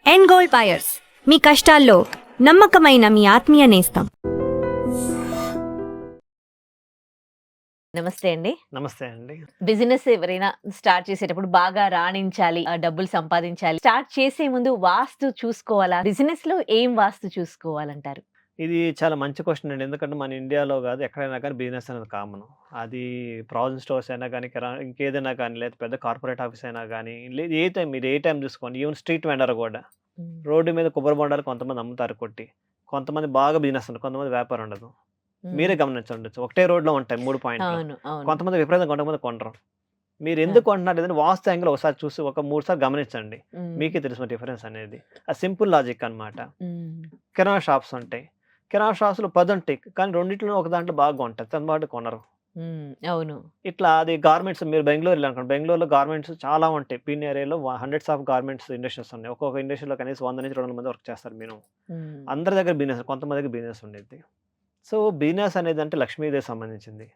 End gold buyers, మీ కష్టాల్లో నమ్మకమైన మీ ఆత్మీయ నేస్తం. నమస్తే అండి. నమస్తే అండి. బిజినెస్ ఎవరైనా స్టార్ట్ చేసేటప్పుడు బాగా రాణించాలి, డబ్బులు సంపాదించాలి. స్టార్ట్ చేసే ముందు వాస్తు చూసుకోవాలా? బిజినెస్‌లో ఏం వాస్తు చూసుకోవాలంటారు? ఇది చాలా మంచి క్వెషన్ అండి. ఎందుకంటే మన ఇండియాలో గాదు ఎక్కడైనా కానీ బిజినెస్ అనేది కామను. అది ప్రావిజన్ స్టోర్స్ అయినా గానీ, ఇంకేదైనా కానీ, లేదా పెద్ద కార్పొరేట్ ఆఫీస్ అయినా గానీ, లేదు మీరు ఏ టైం చూసుకోండి. ఈవెన్ స్ట్రీట్ వెండర్ గూడా. హ్మ్. రోడ్డు మీద కొబ్బరి బొండాలు కొంతమంది అమ్ముతారు కొట్టి. కొంతమంది బాగా బిజినెస్ ఉంటది. కొంతమంది వ్యాపారం ఉండదు. హ్మ్. మీరే గమనించుండొచ్చు. ఒకటే రోడ్‌లో ఉంటాయి 3 పాయింట్లు. అవును. అవును. కొంతమంది విపరీతంగా కొంతమంది కొనరు. మీరు ఆ! ఎందుకు కొంటున్నారు లేదంటే వాస్తు యాంగిల్ ఒకసారి చూసి ఒక 3 సార్లు గమనించండి. హ్మ్. మీకే తెలుసు డిఫరెన్స్ అనేది. అది సింపుల్ లాజిక్ అన్నమాట. హ్మ్. కిరాణా షాప్స్ ఉంటాయి. కిరాణా షాప్స్‌లో 10 ఉంటాయి. కానీ రెండిట్లో ఒక దాంట్లో బాగా కొంటారు. తనమాట కొనరు. హ్మ్. అవును. ఇట్లా అది గార్మెంట్స్ మీరు బెంగుళూరు ఎళ్ళారనుకోండి. బెంగుళూరులో గార్మెంట్స్ చాలా ఉంటాయి. పీన్ ఏరియాలో హండ్రెడ్స్ ఆఫ్ గార్మెంట్స్ ఇండస్ట్రీస్ ఉన్నాయి. ఒక్కొక్క ఇండస్ట్రీలో కనీసం 100-200 మంది వర్క్ చేస్తారు మినిమమ్. హ్మ్. అందరి దగ్గర బిజినెస్ కొంతమంది దగ్గర బిజినెస్ ఉండిద్ది. సో, బిజినెస్ అనేదంటే లక్ష్మీదేవికి సంబంధించింది.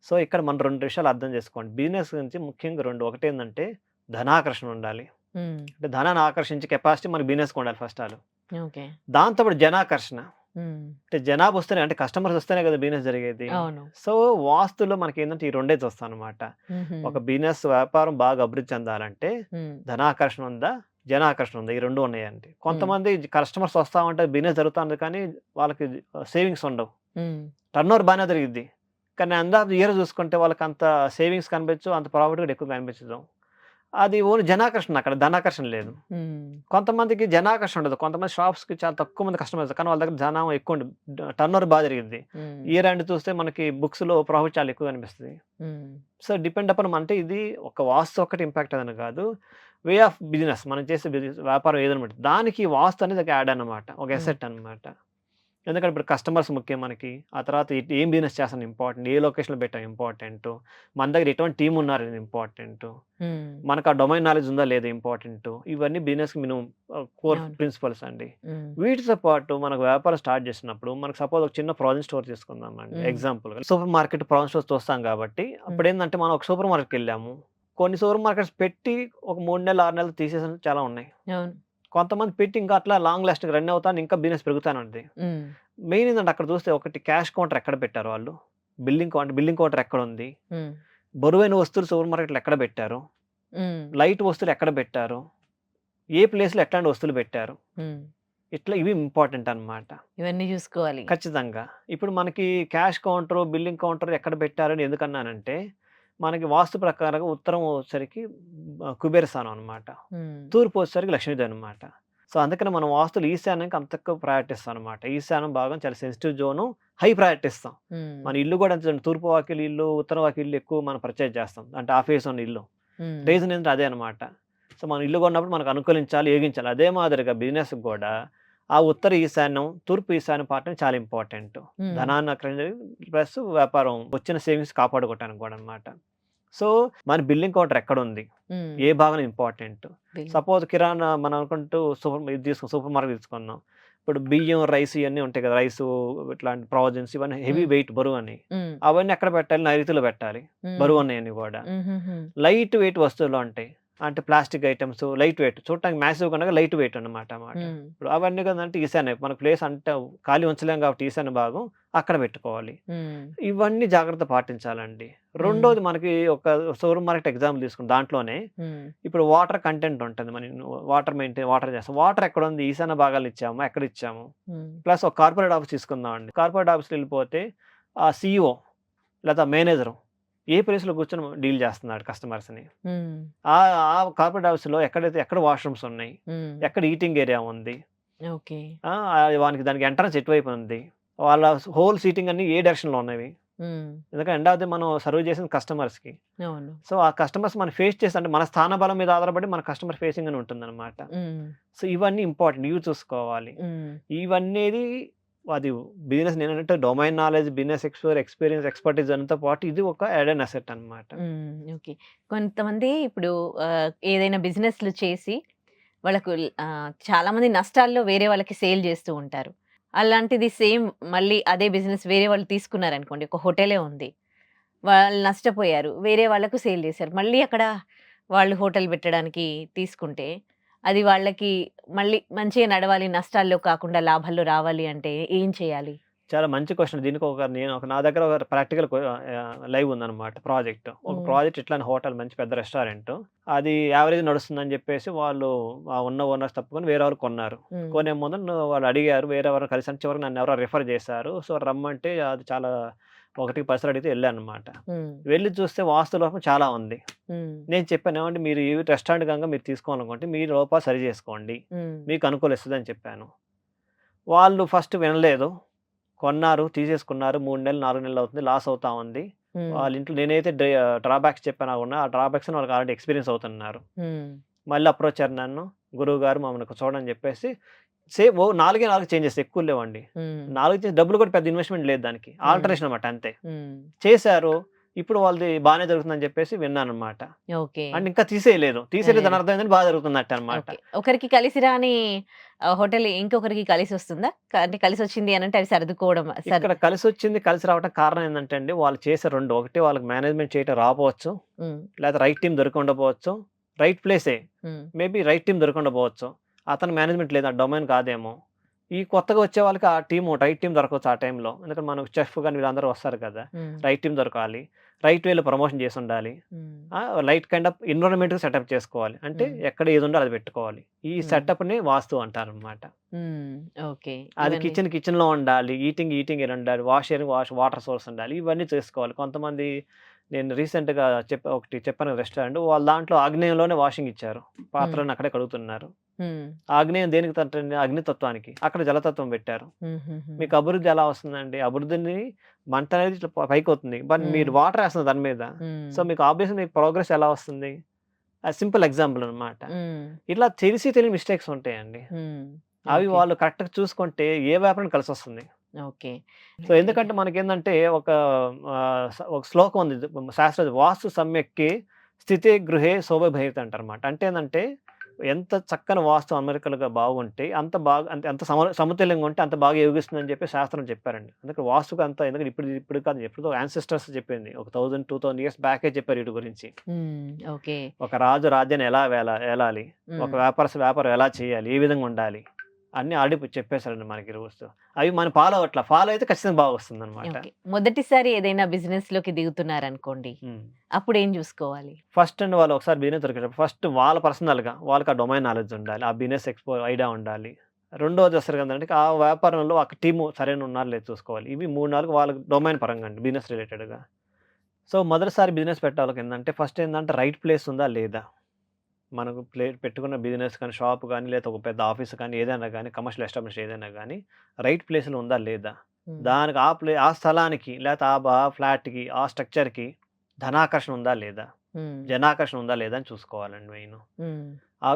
సో, ఇక్కడ మనం 2 విషయాలు అర్థం చేసుకోండి. బిజినెస్ గురించి ముఖ్యంగా 2 ఒకటేందంటే ధనాకర్షణ ఉండాలి. హ్మ్. అంటే ధనాన్ని ఆకర్షించే కెపాసిటీ మనకు బిజినెస్‌కి ఉండాలి ఫస్ట్ ఆల్. ఓకే. దాంతో పాటు జనాకర్షణ. హ్మ్. అంటే జనాభా వస్తేనే అంటే కస్టమర్స్ వస్తేనే కదా బిజినెస్ జరిగేది. అవును. సో, వాస్తులో మనకేందంటే ఈ రెండే చూస్తామనమాట. హుహు. ఒక బిజినెస్ వ్యాపారం బాగా అభివృద్ధి చెందాలంటే హ్మ్. ధనాకర్షణ ఉందా? జనాకర్షణ ఉందా? ఈ 2 ఉన్నాయండి. హ్మ్. కొంతమంది కస్టమర్స్ వస్తా ఉంటే బిజినెస్ జరుగుతా ఉంటది కానీ వాళ్ళకి సేవింగ్స్ ఉండవు. హ్మ్. టర్నోవర్ బానే జరిగిద్ది. కానీ ఎండ్ ఆఫ్ ది ఇయర్ చూసుకుంటే వాళ్ళకంత సేవింగ్స్ కనిపించవు. అంత ప్రాఫిట్ కూడా ఎక్కువ కనిపించదు. అది ఓన్లీ జనాకర్షణ అక్కడ ధనాకర్షణ లేదు. హ్మ్. కొంతమందికి జనాకర్షణ ఉండదు. కొంతమంది షాప్స్‌కి చాలా తక్కువ మంది కస్టమర్స్ కానీ వాళ్ళ దగ్గర జనం ఎక్కువుండి టర్నోవర్ బా జరిగిద్ది. హ్మ్. ఇయర్ ఎండ్ చూస్తే మనకి బుక్స్‌లో ప్రాఫిట్ చాలా ఎక్కువ కనిపిస్తది. హ్మ్. సో, డిపెండ్ అపాన్ అంటే ఇది ఒక వాస్తు ఒక్కటి ఇంపాక్ట్ అదని కాదు. వే ఆఫ్ బిజినెస్ మనం చేసే వ్యాపారం ఏదైనా బట్టి దానికి వాస్తు అనేది ఒక యాడ్ అన్నమాట. ఒక హ్మ్. అసెట్ అన్నమాట. ఎందుకంటే ఇప్పుడు కస్టమర్స్ ముఖ్యం మనకి. ఆ తర్వాత ఏం బిజినెస్ చేస్తున్నాం ఇంపార్టెంట్. ఏ లొకేషన్‌లో పెట్టాం ఇంపార్టెంటు. మన దగ్గర ఎటువంటి టీమ్ ఉన్నారు ఇంపార్టెంటు. హ్మ్. మనకు ఆ డొమైన్ నాలెడ్జ్ ఉందా లేదా ఇంపార్టెంటు. ఇవన్నీ బిజినెస్‌కి మినిమమ్ కోర్ అవును. ప్రిన్సిపల్స్ అండి. హ్మ్. వీటితో పాటు మనకు వ్యాపారం స్టార్ట్ చేసినప్పుడు మనకు సపోజ్ ఒక చిన్న ప్రావిజన్ స్టోర్ తీసుకుందామండి హ్మ్. ఎగ్జాంపుల్‌గా. సూపర్ మార్కెట్ ప్రావిజన్ స్టోర్స్ చూస్తాం కాబట్టి హ్మ్. అప్పుడేందంటే మనం ఒక సూపర్ మార్కెట్‌కెళ్ళాము. కొన్ని సూపర్ మార్కెట్స్ పెట్టి ఒక 3 నెలలు, 6 నెలలు తీసేసినవి చాలా ఉన్నాయి. అవును. కొంతమంది పెట్టి ఇంకా అట్లా లాంగ్ లాస్టింగ్ రన్ అవుతాను ఇంకా బిజినెస్ పెరుగుతానే ఉంటది. హ్మ్. మెయిన్ ఏందంటే అక్కడ చూస్తే ఒకటి క్యాష్ కౌంటర్ ఎక్కడ పెట్టారు వాళ్ళు? బిల్లింగ్ కౌంటర్ ఎక్కడుంది? హ్మ్. బరువైన వస్తువులు సూపర్ మార్కెట్‌లో ఎక్కడ పెట్టారు? హ్మ్. లైట్ వస్తువులు ఎక్కడ పెట్టారు? ఏ ప్లేస్‌లో ఎట్లాంటి వస్తువులు పెట్టారు? హ్మ్. ఇట్లా ఇవి ఇంపార్టెంట్ అన్నమాట. ఇవన్నీ చూసుకోవాలి. ఖచ్చితంగా. ఇప్పుడు మనకి క్యాష్ కౌంటరు, బిల్లింగ్ కౌంటర్ ఎక్కడ పెట్టారని ఎందుకన్నానంటే, మనకి వాస్తు ప్రకారంగా ఉత్తరం వచ్చేసరికి కుబేర స్థానం అన్నమాట. హ్మ్. తూర్పు వచ్చేసరికి లక్ష్మీదేవి అన్నమాట. సో, అందుకని మనం వాస్తులు ఈశాన్యానికి అంత ఎక్కువ ప్రయారిటీ ఇస్తాం అన్నమాట. ఈశాన్యం భాగం చాలా సెన్సిటివ్ జోను. హై ప్రయారిటీ ఇస్తాం. హ్మ్. మన ఇల్లు కూడా అంతే చూడండి. తూర్పు వాకిలి ఇల్లు, ఉత్తర వాకిలి ఇల్లు ఎక్కువ మనం పర్చేజ్ చేస్తాం. అంటే ఆ ఫేస్ ఉన్న ఇల్లు. హ్మ్. రీజన్ ఏంటంటే అదే అన్నమాట. సో, మనం ఇల్లు కొన్నప్పుడు మనకు అనుకూలించాలి, ఏగించాలి. అదే మాదిరిగా బిజినెస్‌కి గూడా ఆ ఉత్తర ఈశాన్యం, తూర్పు ఈశాన్యం పార్ట్ అనేది చాలా ఇంపార్టెంట్. హ్మ్. ధనాన్ని ప్లస్ వ్యాపారం వచ్చిన సేవింగ్స్ కాపాడుకోవటానికి కూడా అన్నమాట. సో, మన బిల్లింగ్ కౌంటర్ ఎక్కడుంది? హ్మ్. ఏ భాగం ఇంపార్టెంట్? బిల్ సపోజ్ కిరాణా మనం అనుకుంటూ సూపర్ మార్కెట్ తీసుకుందాం. ఇప్పుడు బియ్యం, రైస్ ఇయన్నీ ఉంటాయి కదా! రైసు ఇట్లాంటి ప్రావిజన్స్ ఇవన్నీ హెవీ హ్మ్. వెయిట్ బరువని. హ్మ్. అవన్నీ ఎక్కడ పెట్టాలి? నైరుతిలో పెట్టాలి. హ్మ్. బరువున్నయన్ని గూడా. హుహుహు. లైట్ వెయిట్ వస్తువులు ఉంటాయి. అంటే ప్లాస్టిక్ ఐటెమ్స్ లైట్ వెయిట్ చూడటానికి మాసివ్‌గా ఉండగా లైట్ వెయిట్ అన్నమాట. హ్మ్. ఇప్పుడు అవన్నీ కదంటే ఈశాన్యం మనకు ప్లేస్ అంటే ఖాళీ ఉంచలేం కాబట్టి ఈశాన్య భాగం అక్కడ పెట్టుకోవాలి. హ్మ్. ఇవన్నీ జాగ్రత్త పాటించాలండి. హ్మ్. రెండోది మనకి ఒక సూపర్ మార్కెట్ ఎగ్జాంపుల్ తీసుకుంటే దాంట్లోనే హ్మ్. ఇప్పుడు వాటర్ కంటెంట్ ఉంటది. వాటర్ చేస్తాం. వాటర్ ఎక్కడుంది? ఈశాన్య భాగాల్లో ఇచ్చామా? ఎక్కడిచ్చాము? హ్మ్. ప్లస్ ఒక కార్పొరేట్ ఆఫీస్ తీసుకుందామండి. కార్పొరేట్ ఆఫీస్‌లో ఎళ్ళిపోతే ఆ సీఈఓ లేదా మేనేజరు ఏ ప్లేస్‌లో కూర్చొని డీల్ చేస్తున్నాడు కస్టమర్స్‌ని. హ్మ్. ఆ కార్పొరేట్ ఆఫీస్‌లో ఎక్కడ వాష్‌రూమ్స్ ఉన్నాయి? హ్మ్. ఎక్కడ ఈటింగ్ ఏరియా ఉంది? ఓకే. దానికి ఎంట్రన్స్ ఎటువైపు ఉంది? వాళ్ళ హోల్ సీటింగ్ అన్నీ ఏ డైరెక్షన్‌లో ఉన్నవి? హ్మ్. ఎందుకంటే ఎండ్ ఆఫ్ ది మనం సర్వ్ చేసింది కస్టమర్స్‌కి. అవును. సో, ఆ కస్టమర్స్ మనం ఫేస్ చేసి అంటే మన స్థాన బలం మీద ఆధారపడి మన కస్టమర్ ఫేసింగ్ అని ఉంటుందన్నమాట. హ్మ్. సో, ఇవన్నీ ఇంపార్టెంట్. ఇవి చూసుకోవాలి. హ్మ్. ఇవన్నీది అది బిజినెస్ నేనంటే domain knowledge, business experience, expertise అంతా పాటు ఇది ఒక యాడెడ్ అసెట్ అన్నమాట. హ్మ్. ఓకే. కొంతమంది ఇప్పుడు ఏదైనా బిజినెస్‌లు చేసి వాళ్ళకు చాలామంది నష్టాల్లో వేరే వాళ్ళకి సేల్ చేస్తూ ఉంటారు. అలాంటిది సేమ్ మళ్ళీ అదే బిజినెస్ వేరే వాళ్ళు తీసుకున్నారనుకోండి. ఒక హోటలే ఉంది. వాళ్ళు నష్టపోయారు. వేరే వాళ్ళకు సేల్ చేశారు. మళ్ళీ అక్కడ వాళ్ళు హోటల్ పెట్టడానికి తీసుకుంటే, అది వాళ్ళకి మళ్ళీ మంచిగా నడవాలి, నష్టాల్లో కాకుండా లాభాల్లో రావాలి అంటే ఏం చేయాలి? చాలా మంచి క్వెషన్. దీనికి నా దగ్గర ఒక ప్రాక్టికల్ లైవ్ ఉందనమాట ప్రాజెక్ట్. ఒక హ్మ్. ప్రాజెక్ట్ ఇట్లానే హోటల్ మంచి పెద్ద రెస్టారెంట్. అది యావరేజ్ నడుస్తుందని జెప్పేసి వాళ్ళు ఉన్న ఓనర్స్ తప్పుకొని వేరెవరో కొన్నారు. హ్మ్. కొనే ముందు వాళ్ళు అడిగారు వేరే ఎవరినో కలిసి అని చివరికి నన్నెవరో రిఫర్ చేశారు. సో, రమ్మంటే అది చాలా 1కి 10 సార్లు అడిగితే ఎళ్ళాననమాట. హ్మ్. వెళ్లి చూస్తే వాస్తు లోపం చాలా ఉంది. హ్మ్. నేను చెప్పాను, "ఏవండీ మీరు ఈ రెస్టారెంట్ గనుక మీరు తీసుకోవాలనుకుంటే మీ లోపాలు సరి జేసుకోండి. హ్మ్. మీకు అనుకూలిస్తదని" చెప్పాను. వాళ్ళు ఫస్ట్ వినలేదు. కొన్నారు, తీసేసుకున్నారు. 3 నెలలు, 4 నెలలు అవుతుంది. లాస్ అవుతా ఉంది. హ్మ్. వాళ్ళ ఇంట్లో నేనైతే డ్రాబ్యాక్స్ చెప్పానో ఆ డ్రాబ్యాక్స్‌ని వాళ్ళకి ఆల్రెడీ ఎక్స్‌పీరియన్స్ అవుతున్నారు. హ్మ్. మళ్ళీ అప్రోచ్ అయ్యారు నన్ను. "గురువుగారు మమ్మల్ని చూడండి" చెప్పేసి ఓ 4 చేంజెస్ ఎక్కువ లేవండి. హ్మ్. 4 డబ్బులు కూడా పెద్ద ఇన్వెస్ట్‌మెంట్ లేదు దానికి. హ్మ్. ఆల్టరేషన్ అన్నమాట అంతే. హ్మ్. చేశారు. ఇప్పుడు వాళ్ళది బానే జరుగుతుందని చెప్పేసి విన్నానన్నమాట. ఓకే. అంటే ఇంకా తీసేయలేదు. తీసేయలేదని ఆ! అర్థం ఏంటంటే బాగా జరుగుతున్నట్టన్నమాట. ఓకే. ఒకరికి కలిసి రాని హోటల్ ఇంకొకరికి కలిసొస్తుందా? అంటే కలిసొచ్చింది అనంటే అవి సర్దుకోవడం ఇక్కడ కలిసొచ్చింది, కలిసి రావడానికి కారణం ఏందంటే అండి, వాళ్ళు చేసే 2 ఒకటి వాళ్ళకి మేనేజ్‌మెంట్ చేయటం రాపోవచ్చు. హ్మ్. లేదా రైట్ టీమ్ దొరకుండపోవచ్చు. రైట్ ప్లేసే. హ్మ్. మేబీ రైట్ టీమ్ దొరకుండపోవచ్చు. అతని మేనేజ్‌మెంట్ లేదు. ఆ డొమైన్ కాదేమో. ఈ కొత్తగా వచ్చే వాళ్ళకి ఆ రైట్ టీమ్ దొరకవచ్చు ఆ టైంలో. ఎందుకంటే మనకు చెఫ్ గాని వీళ్ళందరూ వస్తారు కదా! హ్మ్. రైట్ టీమ్ దొరకాలి. రైట్ వేలో ప్రమోషన్ చేసుండాలి. హ్మ్. రైట్ కైండ్ ఆఫ్ ఎన్విరాన్మెంట్‌గా సెటప్ చేసుకోవాలి. అంటే హ్మ్. ఎక్కడ ఏదుందో అది పెట్టుకోవాలి. ఈ హ్మ్. సెటప్‌ని వాస్తు అంటారనమాట. హ్మ్. ఓకే. అది ఇవన్నీ కిచెన్‌లో ఉండాలి. ఈటింగ్ ఈడ ఉండాలి. వాటర్ సోర్స్ ఉండాలి. ఇవన్నీ చేసుకోవాలి. కొంతమంది నేను రీసెంట్‌గా ఒకటి చెప్పాను రెస్టారెంట్. వాళ్ళ దాంట్లో ఆగ్నేయంలోనే వాషింగ్ ఇచ్చారు. హ్మ్. పాత్రలన్నీ అక్కడే కడుగుతున్నారు. హ్మ్. ఆగ్నేయం దేనికి తట్టండి? అగ్నితత్వానికి. అక్కడ జలతత్వం పెట్టారు. హుహుహు. మీకు అభివృద్ధి ఎలా వస్తుందండి? అభివృద్ధిని మంట అనేది ఇట్లా పైకొతుంది. బట్ హ్మ్. మీరు వాటర్ ఏస్తున్నారు దాని మీద. హ్మ్. సో, మీకు ఆబ్వియస్‌గా మీకు ప్రోగ్రెస్ ఎలా వస్తుంది? అది సింపుల్ ఎగ్జాంపుల్ అన్నమాట. హ్మ్. ఇట్లా తెలిసి తెలియని మిస్టేక్స్ ఉంటాయండి. హ్మ్. అవి ఓకే. వాళ్ళు కరెక్ట్‌గా చూసుకుంటే ఏ వ్యాపారానికి కలిసొస్తుంది. ఓకే. సో, ఎందుకంటే మనకేందంటే ఒక శ్లోకం ఉంది. వాస్తు సమ్యక్కే స్థితే గృహే శోభభేరిత అంటారన్నమాట. అంటే ఏందంటే ఎంత చక్కని వాస్తు అమరికలుగా బాగుంటే అంత బాగా అంటే ఎంత సమతుల్యంగా ఉంటే అంత బాగా యోగిస్తుందని చెప్పి శాస్త్రం చెప్పారండి. అందుకే వాస్తుకు అంత ఎందుకంటే ఇప్పుడు కాదు ఎప్పుడో యాన్సెస్టర్స్ చెప్పింది. ఒక 2000 ఇయర్స్ బ్యాకే చెప్పారు వీటి గురించి. హ్మ్. ఓకే. ఒక రాజు రాజ్యాన్ని ఎలా ఏలాలి? ఒక హ్మ్. వ్యాపారం ఎలా చేయాలి? ఏ విధంగా ఉండాలి? అన్నీ ఆల్రెడీ చెప్పేసారండి మనకి రూల్స్. అవి మనం ఫాలో అవ్వట్ల. ఫాలో అయితే ఖచ్చితంగా బాగా వస్తుందనమాట. ఓకే. మొదటిసారి ఏదైనా బిజినెస్‌లోకి దిగుతున్నారనుకోండి. హ్మ్. అప్పుడేం జూసుకోవాలి? ఫస్ట్ అండి వాళ్ళు ఒకసారి బిజినెస్ దొరికేటప్పుడు ఫస్ట్ వాళ్ళ పర్సనల్‌గా వాళ్ళకి ఆ డొమైన్ నాలెడ్జ్ ఉండాలి. ఆ బిజినెస్ ఐడియా ఉండాలి. రెండోది వస్తది కదండీ ఆ వ్యాపారంలో ఒక టీము సరైన ఉన్నారో లేదో చూసుకోవాలి. ఇవి 3, 4 వాళ్ళకి డొమైన్ పరంగా అండి బిజినెస్ రిలేటెడ్‌గా. సో, మొదటిసారి బిజినెస్ పెట్టేవాళ్ళకేందంటే ఫస్ట్ ఏందంటే రైట్ ప్లేస్ ఉందా లేదా? మనకు పెట్టుకున్న బిజినెస్ కానీ, షాప్ గానీ, లేతే ఒక పెద్ద ఆఫీస్ కానీ, ఏదైనా గానీ, కమర్షియల్ ఎస్టాబ్లిష్ ఏదైనా గానీ, రైట్ ప్లేస్‌లో ఉందా లేదా? హ్మ్. దానికి ఆ స్థలానికి లేతే ఆ ఫ్లాట్‌కి, ఆ స్ట్రక్చర్‌కి ధనాకర్షణ ఉందా లేదా? హ్మ్. జనాకర్షణ ఉందా లేదా అని చూసుకోవాలండి మెయిను. హ్మ్.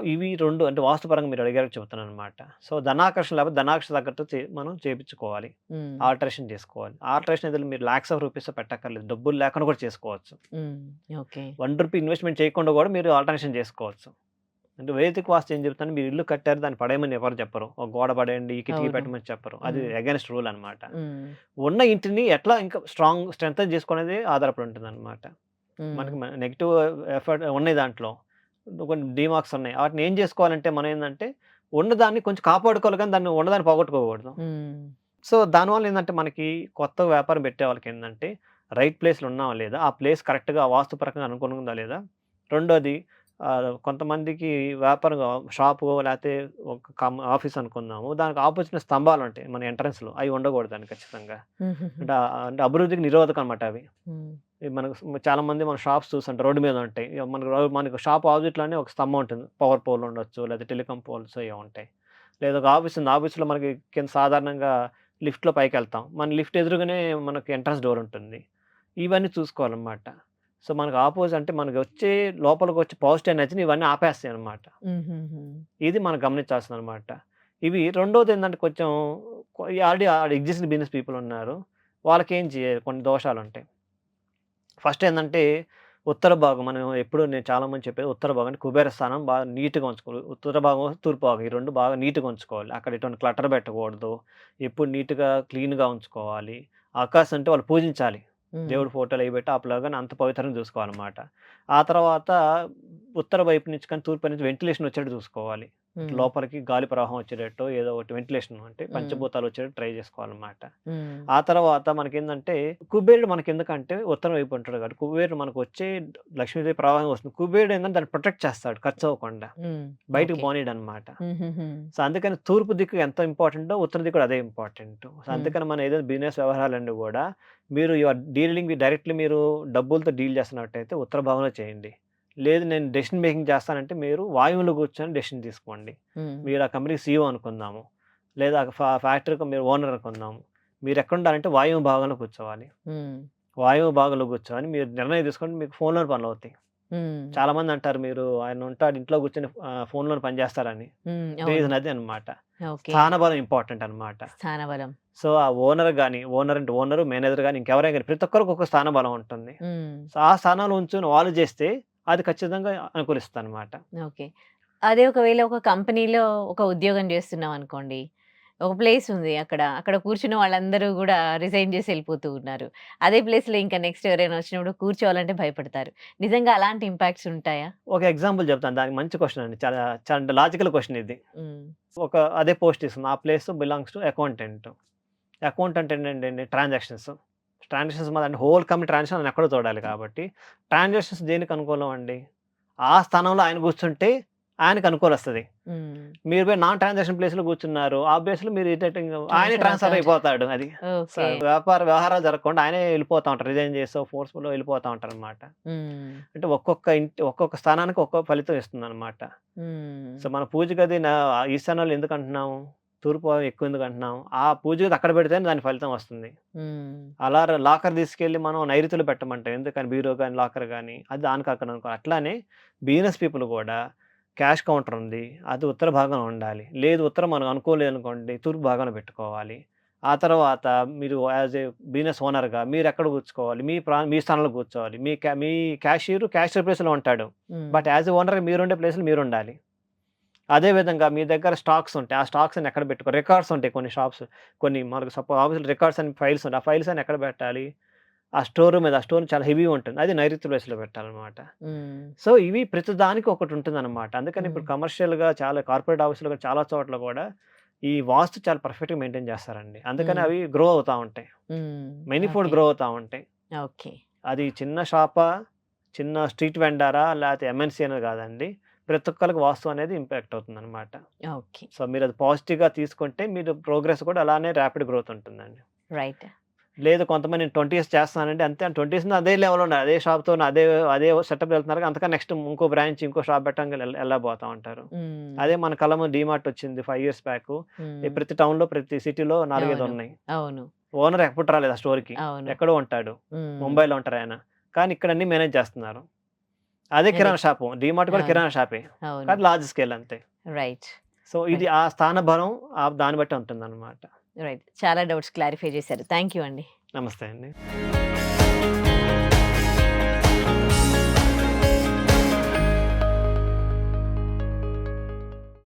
ఇవి 2 అంటే వాస్తుపరంగా మీరు అడిగారు చెప్తున్నాననమాట. సో, ధనాకర్షణ లేకపోతే ధనాకర్షణ తగ్గట్టు మనం చేపించుకోవాలి. హ్మ్. ఆల్టరేషన్ చేసుకోవాలి. ఆల్టరేషన్ ఏదైనా మీరు లాక్స్ ఆఫ్ రూపీసో పెట్టక్కర్లేదు. డబ్బులు లేకుండా కూడా చేసుకోవచ్చు. హ్మ్. ఓకే. రూ. 1 ఇన్వెస్ట్‌మెంట్ చేయకుండా కూడా మీరు ఆల్టరేషన్ చేసుకోవచ్చు. అంటే వైదిక వాస్తు ఏం చెప్తుందంటే మీరు ఇల్లు కట్టారు దాన్ని పడేయమని ఎవరు చెప్పరు. ఒక గోడ పడేయండి, ఈ కిటికీ అవును. పెట్టమని చెప్పరు. అది హ్మ్. అగైన్స్ట్ రూల్ అనమాట. హ్మ్. ఉన్న ఇంటిని ఎట్లా ఇంకా స్ట్రెంథెన్ చేసుకోవనేది ఆధారపడి ఉంటుందనమాట. హ్మ్. మనకి నెగెటివ్ ఎఫర్ట్ ఉన్నాయి దాంట్లో. కొన్ని డీమార్క్స్ ఉన్నాయి. వాటిని ఏం చేసుకోవాలంటే మనం ఏందంటే ఉన్నదాన్ని కొంచెం కాపాడుకోవాలి కానీ దాన్ని ఉన్నదాన్ని పోగొట్టుకోకూడదు. హ్మ్. సో, దానివల్ల ఏందంటే మనకి కొత్త వ్యాపారం పెట్టే వాళ్ళకేందంటే రైట్ ప్లేస్‌లో ఉన్నామా లేదా? ఆ ప్లేస్ కరెక్ట్‌గా వాస్తు పరంగా అనుగుణంగా ఉందా లేదా? రెండోది కొంతమందికి వ్యాపారం షాపు లేతే ఒక ఆఫీస్ అనుకుందాము. దానికి ఆపోజిట్‌న స్తంభాలుంటాయి మన ఎంట్రన్స్‌లో. అయి ఉండకూడదండి ఖచ్చితంగా. హుహుహు. అంటే అభివృద్ధికి నిరోధకం అనమాట అవి. హ్మ్. మనకు చాలామంది మనం షాప్స్ చూస్తుంటాం రోడ్డు మీద ఉంటాయి. మనకు షాప్ ఆపోజిట్‌లోనే ఒక స్తంభం ఉంటుంది. పవర్ పోల్ ఉండొచ్చు. లేదా టెలికాం పోల్స్ ఏవో ఉంటాయి. లేదా ఒక ఆఫీస్ ఉంది. ఆఫీస్‌లో మనకి కింద సాధారణంగా లిఫ్ట్‌లో పైకెళ్తాం. మన లిఫ్ట్ ఎదురుగానే మనకి ఎంట్రన్స్ డోర్ ఉంటుంది. ఇవన్నీ చూసుకోవాలనమాట. సో, మనకు అంటే మనకొచ్చే లోపలికొచ్చే పాజిటివ్ ఎనర్జీని ఇవన్నీ ఆపేస్తాయనమాట. హుహుహు. ఇది మనం గమనించాల్సిందనమాట. ఇవి రెండోదేంటంటే కొంచెం ఆల్రెడీ ఎగ్జిస్టింగ్ బిజినెస్ పీపుల్ ఉన్నారు. వాళ్ళకేం చేయాలి కొన్ని దోషాలుంటాయి. ఫస్ట్ ఏందంటే, ఉత్తర భాగం మనం ఎప్పుడు నేను చాలామంది చెప్పేది ఉత్తర భాగం అంటే కుబేర స్థానం బాగా నీట్‌గా ఉంచుకోవాలి. ఉత్తర భాగం, తూర్పు భాగం ఈ 2 బాగా నీట్‌గా ఉంచుకోవాలి. అక్కడ ఎటువంటి క్లటర్ పెట్టకూడదు. ఎప్పుడు నీట్‌గా, క్లీన్‌గా ఉంచుకోవాలి. ఆకాశం అంటే వాళ్ళు పూజించాలి. దేవుడి ఫోటోలు అవి పెట్టి ఆపలేగానే అంత పవిత్రంగా చూసుకోవాలన్నమాట. ఆ తర్వాత ఉత్తర వైపు నుంచి కానీ తూర్పు నుంచి వెంటిలేషన్ వచ్చేటట్టు చూసుకోవాలి. లోపలికి గాలి ప్రవాహం వచ్చేటట్టు ఏదో ఒకటి వెంటిలేషన్ అంటే పంచభూతాలు వచ్చేటట్టు ట్రై చేసుకోవాలన్నమాట. ఆ తర్వాత మనకేందంటే కుబేరుడు మనకెందుకంటే ఉత్తరం వైపు ఉంటాడు కాబట్టి కుబేరుడు మనకు వచ్చే లక్ష్మీదేవి ప్రవాహం వస్తుంది. కుబేరుడు ఏంటంటే దాన్ని ప్రొటెక్ట్ చేస్తాడు ఖర్చు అవ్వకుండా. బయటకు పోనీయడనమాట. సో, అందుకని తూర్పు దిక్కు ఎంత ఇంపార్టెంటో ఉత్తర దిక్కు కూడా అదే ఇంపార్టెంట్. సో, అందుకని మన ఏదైనా బిజినెస్ వ్యవహారాలన్నీ గూడా మీరు you are dealing with directly మీరు డబ్బులతో డీల్ చేస్తున్నట్టయితే ఉత్తర భాగంలో చేయండి. లేదు నేను డెసిషన్ మేకింగ్ చేస్తానంటే మీరు వాయువులో కూర్చొని డెసిషన్ తీసుకోండి. మీరు ఆ కంపెనీకి సీఈఓ అనుకుందాము. లేదా ఫ్యాక్టరీకి మీరు ఓనర్ అనుకుందాము. మీరెక్కడుండాలంటే వాయువు భాగంలో కూర్చోవాలి. వాయువు భాగంలో కూర్చొని మీరు నిర్ణయం తీసుకుంటే మీకు ఫోన్‌లోనే పనులవుతాయి. చాలామంది అంటారు మీరు ఆయన ఉంటాడు ఇంట్లో కూర్చొని ఫోన్‌లోనే పని చేస్తారని. రీజన్ అదే అన్నమాట. స్థానబలం ఇంపార్టెంట్ అన్నమాట. స్థానబలం. సో, ఆ ఓనర్ గాని, ఓనర్ అంటే ఓనరు, మేనేజర్ గాని ఇంకెవరైనా గాని ప్రతి ఒక్కరికి ఒక స్థానబలం ఉంటుంది. సో, ఆ స్థానంలో ఉంచుకొని వాళ్ళు చేస్తే అది ఖచ్చితంగా అనుకూలిస్తదన్నమాట. ఓకే. అదే ఒకవేళ ఒక కంపెనీలో ఒక ఉద్యోగం చేస్తున్నాం అనుకోండి. ఒక ప్లేస్ ఉంది అక్కడ. అక్కడ కూర్చున్న వాళ్ళందరూ గూడా రిజైన్ చేసి ఎళ్ళిపోతూ ఉన్నారు. అదే ప్లేస్‌లో ఇంకా నెక్స్ట్ ఎవరైనా వచ్చినప్పుడు కూర్చోవాలంటే భయపడతారు. నిజంగా అలాంటి ఇంపాక్ట్స్ ఉంటాయా? ఒక ఎగ్జాంపుల్ చెప్తాను. దానికి మంచి క్వెషన్ అండి. చాలా చాలా లాజికల్ క్వెషన్ ఇది. హ్మ్. ఒక అదే పోస్ట్ తీసుకుందాం. ఆ place belongs to accountant. Accountant ఏంటంటే ట్రాన్సాక్షన్స్. ట్రాన్సాక్షన్స్ అంటే హోల్ కంపెనీ ట్రాన్సాక్షన్ ఆయన ఎక్కడో చూడాలి కాబట్టి ట్రాన్సాక్షన్స్ దేనికి అనుకూలం అండి? ఆ స్థానంలో ఆయన కూర్చుంటే ఆయనకి అనుకూలొస్తది. మీరు పోయి నాన్ ట్రాన్సాక్షన్ ప్లేస్‌లో కూర్చున్నారు. ఆ ప్లేస్‌లో మీరు ఆయనే ట్రాన్స్‌ఫర్ అయిపోతాడు. అది. So, okay. వ్యవహారాలు జరగకుండా ఆయనే వెళ్ళిపోతా ఉంటారు. రిజైన్ చేసో ఫోర్స్‌ఫుల్‌గా వెళ్ళిపోతా ఉంటారనమాట. అంటే ఒక్కొక్క స్థానానికి ఒక్కొక్క ఫలితం ఇస్తుందనమాట. సో, మన పూజ గది ఈశాన్యంలో ఎందుకు అంటున్నాము? తూర్పు ఎక్కువ ఎందుకు అంటున్నాం? ఆ పూజ గది అక్కడ పెడితేనే దాని ఫలితం వస్తుంది. అలా లాకర్ తీసుకెళ్ళి మనం నైరుతిలో పెట్టమంటాం. ఎందుకని బీరో గాని, లాకర్ గాని అది దానికి అక్కడ అనుకో అట్లానే బిజినెస్ పీపుల్ కూడా క్యాష్ కౌంటర్ ఉంది. అది ఉత్తర భాగంలో ఉండాలి. లేదు ఉత్తరం మనకు అనుకోలేదనుకోండి తూర్పు భాగాన పెట్టుకోవాలి. ఆ తర్వాత మీరు యాస్ ఏ బిజినెస్ ఓనర్‌గా మీరెక్కడ కూర్చోవాలి? మీ స్థానంలో కూర్చోవాలి. మీ క్యాషియర్ ప్లేస్‌లో ఉంటాడు. బట్ యాస్ ఏ ఓనర్‌గా మీరుండే ప్లేస్‌లో మీరుండాలి. అదే విధంగా మీ దగ్గర స్టాక్స్ ఉంటాయి. ఆ స్టాక్స్ అన్ని ఎక్కడ పెట్టుకో రికార్డ్స్ ఉంటాయి కొన్ని షాప్స్. కొన్ని మనకు ఆఫీస్‌లో రికార్డ్స్ అని ఫైల్స్ ఉంటాయి. ఆ ఫైల్స్ అన్ని ఎక్కడ పెట్టాలి? ఆ స్టోర్ రూమ్ మీద. ఆ స్టోర్ చాలా హెవీగా ఉంటుంది. అది నైరుతి ప్లేస్‌లో పెట్టాలనమాట. సో, ఇవి ప్రతి దానికి ఒకటుంటుందనమాట. అందుకని ఇప్పుడు కమర్షియల్‌గా చాలా కార్పొరేట్ ఆఫీస్‌లో కూడా చాలా చోట్ల కూడా ఈ వాస్తు చాలా పర్ఫెక్ట్‌గా మెయింటైన్ చేస్తారండి. అందుకని అవి గ్రో అవుతా ఉంటాయి. మెనీఫోల్డ్ ఓకే. గ్రో అవుతా ఉంటాయి. ఓకే. అది చిన్న షాపా, చిన్న స్ట్రీట్ వెండరా, లేతే ఎంఎన్‌సీ అనేది కాదండి. ప్రతి ఒక్కళ్ళకి వాస్తు అనేది ఇంపాక్ట్ అవుతుందనమాట. ఓకే. సో, మీరది పాజిటివ్‌గా తీసుకుంటే మీరు ప్రోగ్రెస్ కూడా అలానే ర్యాపిడ్ గ్రోత్ ఉంటుందండి. రైట్. లేదు కొంతమంది నేను 20 ఇయర్స్ చేస్తున్నానంటే అంతే 20 ఇయర్స్ అదే లెవెల్‌లో ఉన్నారు. అదే షాప్‌తో అదే సెటప్‌లో వెళ్తున్నారు. అంతకన్నా నెక్స్ట్ ఇంకో బ్రాంచ్, ఇంకో షాప్ పెట్టంగా ఎళ్ళబోతా ఉంటారు. అదే మన కళ్ళ ముందు డీమార్ట్ వచ్చింది 5 ఇయర్స్ బ్యాకు. ప్రతి టౌన్‌లో, ప్రతి సిటీలో 4, 5 అవును. ఉన్నాయి. అవును. ఓనర్ ఎప్పుడు రాలేదు ఆ స్టోర్‌కి. అవును. ఎక్కడో ఉంటాడు. ముంబైలో ఉంటారాయన. కానీ ఇక్కడ అన్నీ మేనేజ్ చేస్తున్నారు. అదే అదే. కిరాణా షాపు. డీమార్ట్ కూడా అవును. కిరాణా షాపే. అవును. కానీ లార్జ్ స్కేల్ అంతే. రైట్. సో, ఇది ఆ స్థాన బలం దాన్ని బట్టి ఉంటుందన్నమాట. రైట్. చాలా డౌట్స్ క్లారిఫై చేశారు. థాంక్ యూ అండి. నమస్తే అండి.